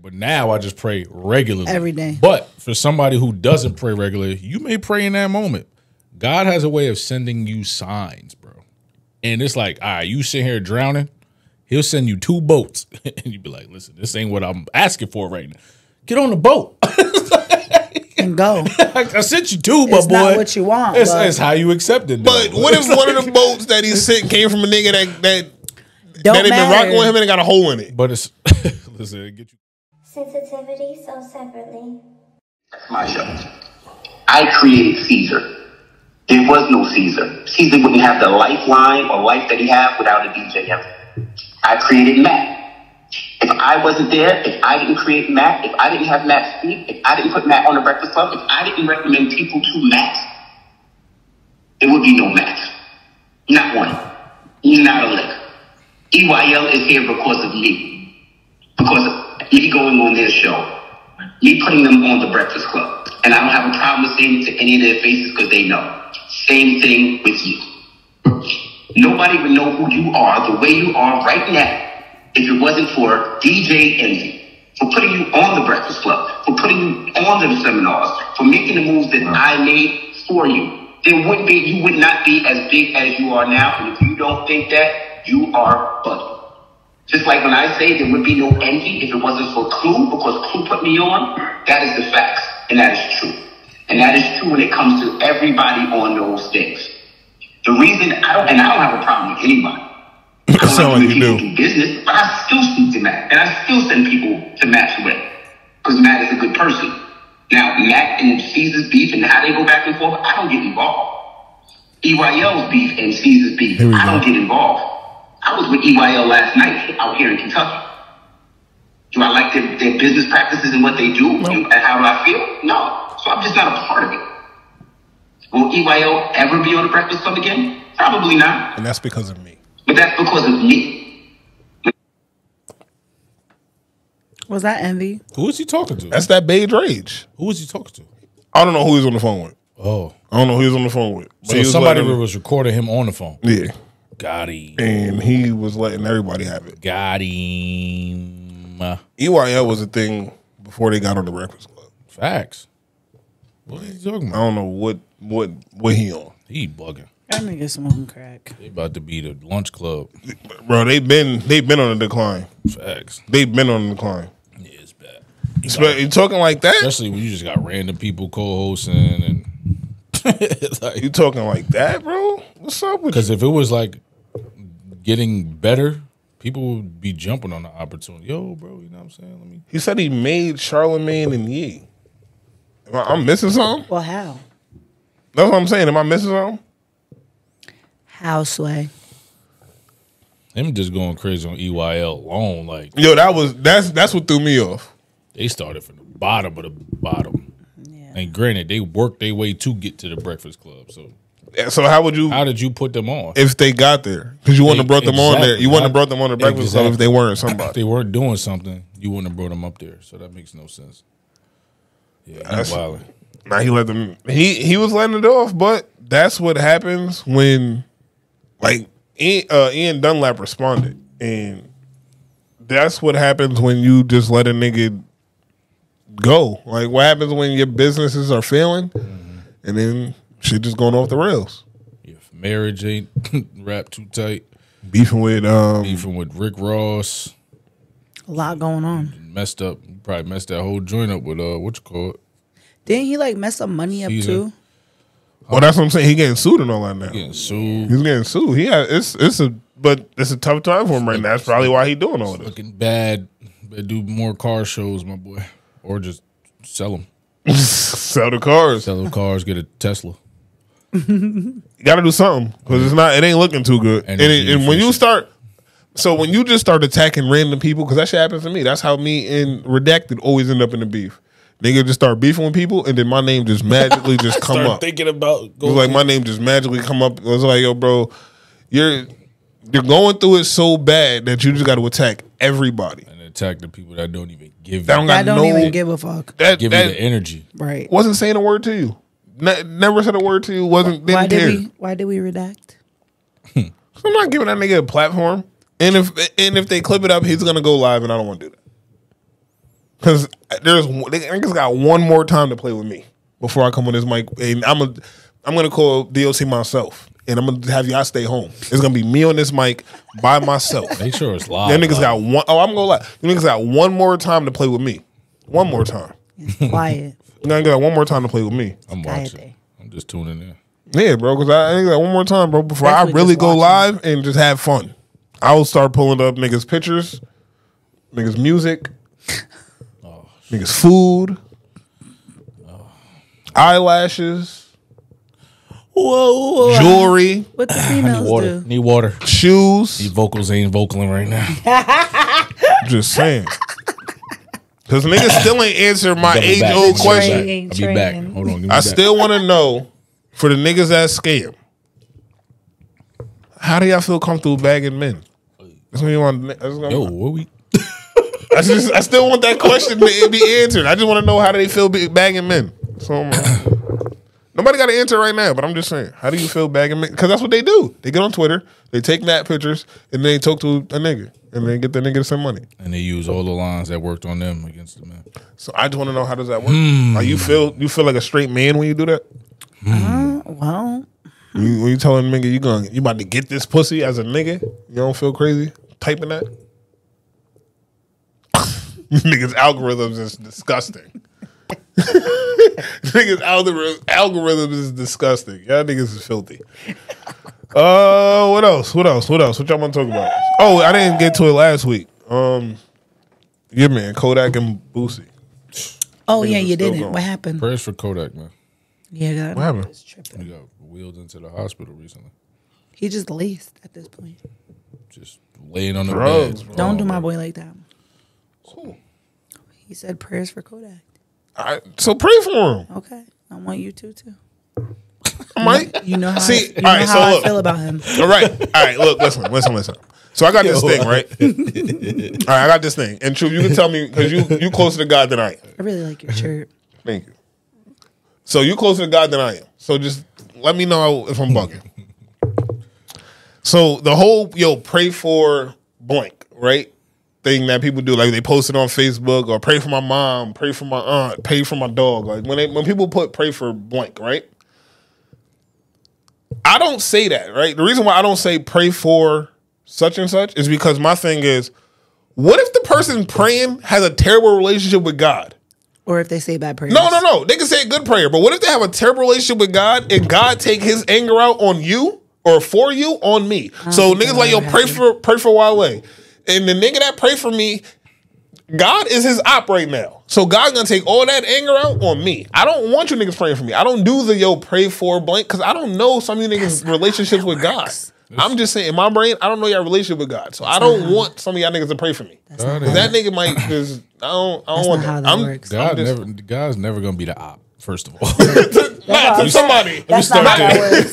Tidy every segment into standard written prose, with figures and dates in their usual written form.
But now I just pray regularly. Every day. But for somebody who doesn't pray regularly, you may pray in that moment. God has a way of sending you signs, bro. And it's like, all right, you sit here drowning, he'll send you 2 boats. And you be like, listen, this ain't what I'm asking for right now. Get on the boat. And go. I sent you 2, but it's boy. Not what you want. It's how you accept it. But what if one of the boats that he sent came from a nigga that Don't they've been matter. rocking with him and it got a hole in it? But it's listen, get you. Sensitivity so separately. That's my show. I created Caesar. There was no Caesar. Caesar wouldn't have the lifeline or life that he had without a DJ. I created Matt. If I wasn't there, if I didn't create Matt, if I didn't have Matt speak, if I didn't put Matt on the Breakfast Club, if I didn't recommend people to Matt, there would be no Matt. Not one. Not a lick. EYL is here because of me. Because of me going on their show. Me putting them on the Breakfast Club. And I don't have a problem saying it to any of their faces because they know. Same thing with you. Nobody would know who you are the way you are right now if it wasn't for DJ Envy, for putting you on the Breakfast Club, for putting you on the seminars, for making the moves that I made for you. You would not be as big as you are now. And if you don't think that, you are bugging. Just like when I say there would be no Envy if it wasn't for Clue, because Clue put me on, that is the facts. And that is true. And that is true when it comes to everybody on those things. The reason I don't have a problem with anybody. I don't Sound like you people do. business, but I still speak to Matt. And I still send people to Matt's way. Because Matt is a good person. Now, Matt and Caesar's beef and how they go back and forth, I don't get involved. EYL's beef and Caesar's beef, I don't get involved. I was with EYL last night out here in Kentucky. Do I like their business practices and what they do? No. And how do I feel? No. So I'm just not a part of it. Will EYL ever be on the Breakfast Club again? Probably not. And that's because of me. But that's because of me. Was that Envy? Who is he talking to? That's that beige rage. Who is he talking to? I don't know who he's on the phone with. Oh. I don't know who he's on the phone with. But So he was somebody letting- was recording him on the phone. Yeah. Got him. And he was letting everybody have it. Got him. EYL was a thing before they got on the Breakfast Club. Facts. What are you talking I about? don't know what he on. He bugging. That nigga smoking crack. They about to be the lunch club. Bro, they've been on a decline. Facts. They've been on a decline. Yeah, it's bad. You talking like that? Especially when you just got random people co-hosting and like, You talking like that, bro? What's up with you? because if it was like getting better, people would be jumping on the opportunity. Yo, bro, you know what I'm saying? He said he made Charlemagne and Ye. I'm missing something? Well, how? That's what I'm saying. Am I missing something? How, Sway? Him just going crazy on EYL alone. Like, Yo, that's what threw me off. they started from the bottom of the bottom. Yeah. And granted, they worked their way to get to the Breakfast Club. So So how did you put them on? if they got there? Because you wouldn't have brought them on there. You wouldn't have brought them on the Breakfast Club if they weren't If somebody. they weren't doing something, you wouldn't have brought them up there. So that makes no sense. Yeah, That's- he's wilding. Now he let them. He was letting it off, but that's what happens when, like, Ian Dunlap responded, and that's what happens when you just let a nigga go. Like, what happens when your businesses are failing, and then shit just going off the rails. If marriage ain't wrapped too tight, Beefing with Rick Ross, A lot going on. messed up, probably messed that whole joint up with what you call it. Didn't he like mess up money up too? Well, that's what I'm saying. He getting sued and all that now. Getting sued, He's getting sued. It's a tough time for him right now. That's probably why he doing all this. looking bad. Better do more car shows, my boy, or just sell them. Sell the cars. Sell the cars, get a Tesla. You got to do something because it ain't looking too good. And when you start, so when you just start attacking random people, because that shit happens to me. That's how me and Redacted always end up in the beef. Nigga just start beefing with people, and then my name just magically just come Start up. thinking about It was like my name just magically come up. It was like, yo, bro, you're going through it so bad that you just got to attack everybody. and attack the people that don't even give That you, I don't even give a fuck. That give you the energy. Right. wasn't saying a word to you. Never said a word to you. Didn't Why care. did we redact? I'm not giving that nigga a platform. And if they clip it up, he's gonna go live, and I don't want to do that. Because niggas got one more time to play with me before I come on this mic, and I'm gonna call DOC myself, and I'm gonna have y'all stay home. It's gonna be me on this mic by myself. Make sure it's live. Them niggas got one. Oh, I'm gonna lie. Them niggas got one more time to play with me. One more time. Quiet. Niggas got one more time to play with me. I'm watching. I'm just tuning in. Yeah, bro. Because I got one more time, bro. Before Definitely I really just go watching. live and just have fun, I will start pulling up niggas' pictures, niggas' music, niggas' food, eyelashes, Whoa. jewelry, What the Need females water. do? Need water. shoes. These vocals ain't vocaling right now. Just saying. Because niggas still ain't answered my Double back. age-old I'll question. Train. be back. Hold on. Give me I back. still want to know, for the niggas that scam, how do y'all feel comfortable bagging men? That's what you want. Yo, what we? I still want that question to be answered. I just want to know how do they feel bagging men. So nobody got to answer right now, but I'm just saying, how do you feel bagging men? Because that's what they do. They get on Twitter, they take nat pictures, and they talk to a nigga, and they get the nigga to send money. And they use all the lines that worked on them against the man. So I just want to know, how does that work? Like you feel like a straight man when you do that? Well, When you telling nigga you about to get this pussy as a nigga, you don't feel crazy typing that? Niggas algorithms is disgusting. Niggas algorithms is disgusting. Y'all niggas is filthy. What else? What y'all want to talk about? Oh, I didn't get to it last week. Yeah, man, Kodak and Boosie. oh Niggas yeah, are you still didn't. going. What happened? Prayers for Kodak, man. Yeah, What happened? was tripping. He got wheeled into the hospital recently. He just laced at this point. Just laying on the Drugs, bed. bro. Don't do my boy like that. Cool. He said prayers for Kodak. So pray for him. Okay, I want you to too. Mike. You know how See, I, you know all right, how so I look. feel about him. All right. Look, listen. So I got this thing, right? All right, I got this thing. And true, you can tell me because you closer to God than I am. I really like your shirt. Thank you. So you closer to God than I am. So just let me know if I'm bugging. So the whole pray for blank, right? Thing that people do, like they post it on Facebook, or pray for my mom, pray for my aunt, pray for my dog. Like when people pray for blank, right? I don't say that, right? The reason why I don't say pray for such and such is because my thing is, what if the person praying has a terrible relationship with God? Or if they say bad prayers. No. They can say a good prayer, but what if they have a terrible relationship with God and God take His anger out on you or for you on me? So niggas like, yo, pray for Wale, and the nigga that pray for me, God is his op right now. So God gonna take all that anger out on me. I don't want you niggas praying for me. I don't do the pray for blank because I don't know some of you niggas' relationships with God. I'm just saying, in my brain, I don't know your relationship with God, so I don't want some of y'all niggas to pray for me. That nigga might just, I don't want not how that. that works. God's never gonna be the op. First of all, Not to somebody. That's not how that works.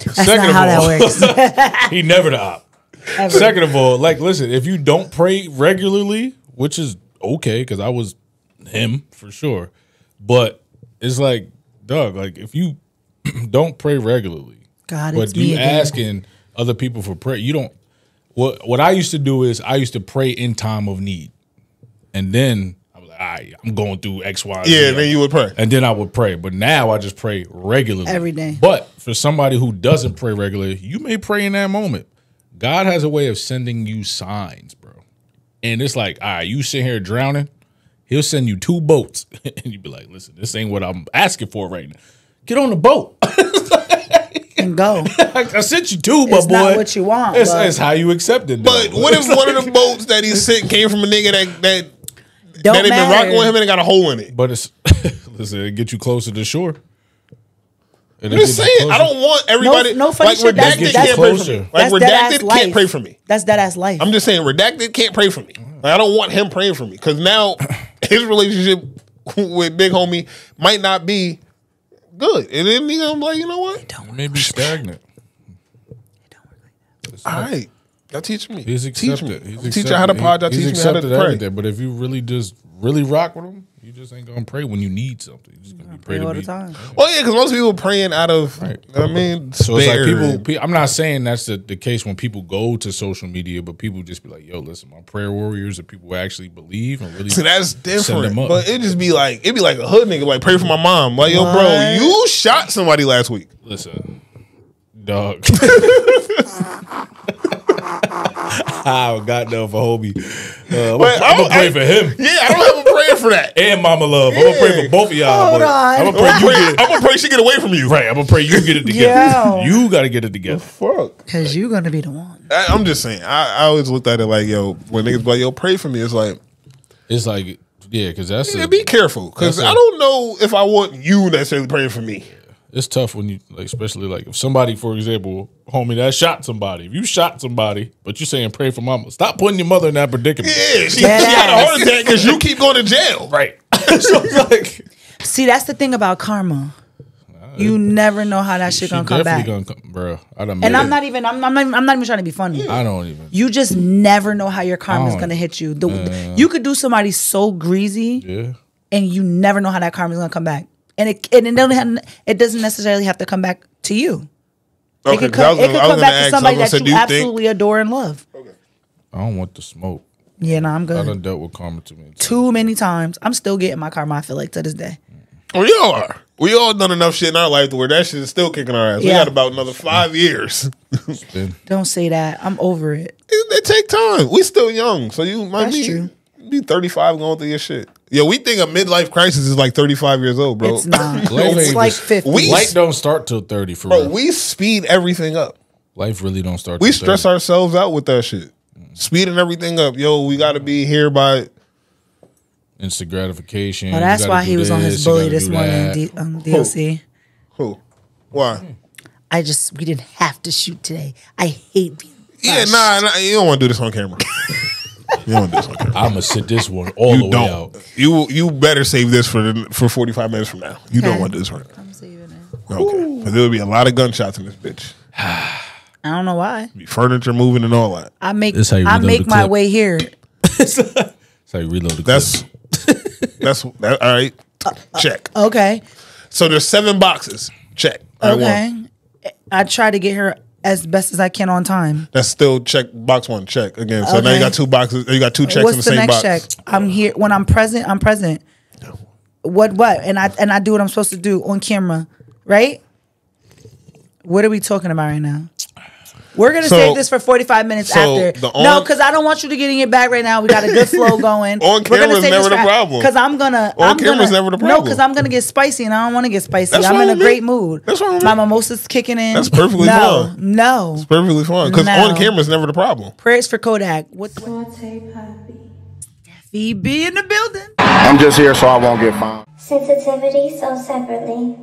That's Second not how of all, that works. he never the op. Ever. Second of all, like, listen, if you don't pray regularly, which is okay, because I was him for sure, but it's like, dog, like if you don't pray regularly, God, but it's me you again. asking other people for prayer, you don't. What I used to do is I used to pray in time of need, and then I was like, all right, I'm going through X, Y, Z. Yeah, then you would pray. And then I would pray. But now I just pray regularly. Every day. But for somebody who doesn't pray regularly, you may pray in that moment. God has a way of sending you signs, bro. And it's like, all right, you sit here drowning, he'll send you 2 boats. And you be like, listen, this ain't what I'm asking for right now. Get on the boat. And go. I sent you 2, my It's boy. not what you want, It's, but- it's how you accept it. But though. what if one of the boats that he sent came from a nigga that Don't they been matter. rocking with him and it got a hole in it? But it's listen, it get you closer to shore. I'm just saying, I don't want everybody No funny like shit. redacted That's can't pray for closer. me. Like That's dead-ass redacted life. can't pray for me. That's dead ass life. I'm just saying, redacted can't pray for me. Like, I don't want him praying for me because now his relationship with Big Homie might not be good. And then I'm like, you know what? It may be stagnant. All right, y'all teach me. He's teach me. accepted. He's Teach you how to pod. Y'all He's teach me how to accepted pray. everything. But if you really rock with him, You just ain't gonna pray when you need something. You just gonna pray all to the be. time. Well, yeah, because most people praying out of, Right. I mean, So it's spare. like people. I'm not saying that's the case when people go to social media, but people just be like, "Yo, listen, my prayer warriors are people who actually believe and really." So that's send different. them up. But it'd be like a hood nigga, like pray for my mom. Like, yo, bro, What? you shot somebody last week. Listen, dog. I got no for homie. I'm gonna pray for him Yeah, I don't have a prayer for that. and Mama Love. I'm gonna pray for both of y'all. Hold but on. I'm gonna pray you get it. I'm gonna pray she get away from you. Right, I'm gonna pray you get it together. Yeah. You gotta get it together. Fuck. Because you're going to be the one. I'm just saying. I always looked at it like, yo, when niggas be like, yo, pray for me, it's like, It's like, yeah, because that's yeah, be careful. Because that's I don't know if I want you necessarily praying for me. it's tough when you like, especially like if somebody, for example, homie that shot somebody. If you shot somebody, but you saying pray for mama, stop putting your mother in that predicament. Yeah, she Dead had a ass. heart attack because you keep going to jail. Right. So it's like See, that's the thing about karma. You never know how that shit gonna come back. Gonna come, bro. I done And made I'm it. not even trying to be funny. I don't even. You just never know how your karma is Oh, gonna hit you. You could do somebody so greasy, Yeah. and you never know how that karma is gonna come back. And it doesn't necessarily have to come back to you. Okay, It could 'cause I was come gonna back ask, to somebody I was that gonna you say, do you think- absolutely adore and love. I don't want the smoke. Yeah, no, I'm I good. done dealt with karma too many times. Too many times. I'm still getting my karma, I feel like, to this day. We all are. We all done enough shit in our life to where that shit is still kicking our ass. We Yeah. got about another 5 years. Then Don't say that. I'm over it. It take time. We still young, so you might That's be true. 35 going through your shit. Yeah, we think a midlife crisis is like 35 years old, bro. It's not. Life It's ain't like just- 50. life don't start till 30 for Bro, real. we speed everything up. Life really don't start. We till stress 30. ourselves out with that shit. Speeding everything up. Yo, we got to be here by. instant gratification. Oh, that's You why gotta he do was on his this, you bully gotta this do morning, that. DLC. Who? Why? We didn't have to shoot today. I hate being Yeah, rushed. nah, you don't want to do this on camera. You don't want to do this on camera. I'm gonna sit this one all the You way don't. out. You better save this for 45 minutes from now. You don't Okay. want to do this right I'm saving it. now. Okay. 'Cause there will be a lot of gunshots in this bitch. I don't know why. Be furniture moving and all that. I make This how you I reload make the my clip. way here. That's how you reload the clip. That's all right. Check. Okay. So there's 7 boxes. Check. All right, Okay. one. I try to get her as best as I can on time. That's still check box 1. Check again. So now you Okay. got 2 boxes. You got 2 checks in What's the the same next box. check? I'm here when I'm present. I'm present. What? And I do what I'm supposed to do on camera, right? What are we talking about right now? We're gonna So- save this for 45 minutes so after. the No, on- because I don't want you to get in your bag right now. We got a good flow going. On camera's never the problem. Because I'm gonna. On camera's never the No, problem. because I'm gonna get spicy, and I don't want to get spicy. That's I'm fine in a with me. great mood. That's fine with My me. mimosa's kicking in. That's perfectly no, fine. No, It's perfectly fine. Because No. on camera is never the problem. prayers for Kodak. What? Forte Puppy. He be in the building. I'm just here so I won't get fined. Sensitivity so separately.